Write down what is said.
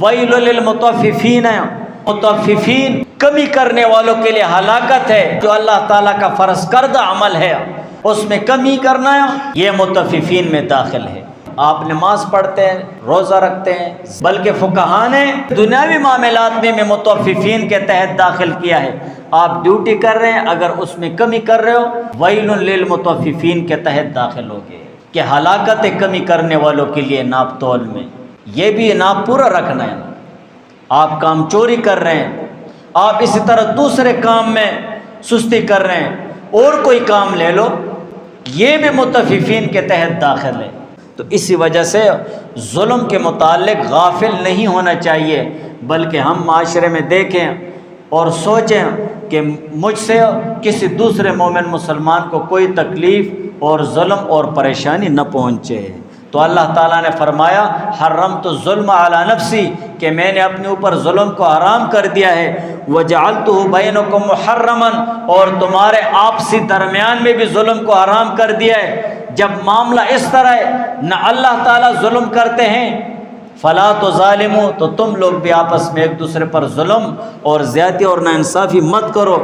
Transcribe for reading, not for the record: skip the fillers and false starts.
Well للمطففین، مطففین کمی کرنے والوں کے لیے ہلاکت ہے۔ جو اللہ تعالیٰ کا فرض کردہ عمل ہے اس میں کمی کرنا یہ مطففین میں داخل ہے۔ آپ نماز پڑھتے ہیں، روزہ رکھتے ہیں، بلکہ فقہاء نے دنیاوی معاملات میں مطففین کے تحت داخل کیا ہے۔ آپ ڈیوٹی کر رہے ہیں، اگر اس میں کمی کر رہے ہو ویل للمطففین کے تحت داخل ہوگے کہ ہلاکت ہے کمی کرنے والوں کے لیے ناپ تول میں۔ یہ بھی ناپ پورا رکھنا ہے۔ آپ کام چوری کر رہے ہیں، آپ اسی طرح دوسرے کام میں سستی کر رہے ہیں، اور کوئی کام لے لو، یہ بھی مطففین کے تحت داخل ہے۔ تو اسی وجہ سے ظلم کے متعلق غافل نہیں ہونا چاہیے، بلکہ ہم معاشرے میں دیکھیں اور سوچیں کہ مجھ سے کسی دوسرے مومن مسلمان کو کوئی تکلیف اور ظلم اور پریشانی نہ پہنچے۔ تو اللہ تعالیٰ نے فرمایا حرمت الظلم علی نفسی، کہ میں نے اپنے اوپر ظلم کو حرام کر دیا ہے، وجعلتہ بینکم محرما، اور تمہارے آپسی درمیان میں بھی ظلم کو حرام کر دیا ہے۔ جب معاملہ اس طرح ہے، نہ اللہ تعالیٰ ظلم کرتے ہیں، فلا تظالموا، تو تم لوگ بھی آپس میں ایک دوسرے پر ظلم اور زیادتی اور ناانصافی مت کرو۔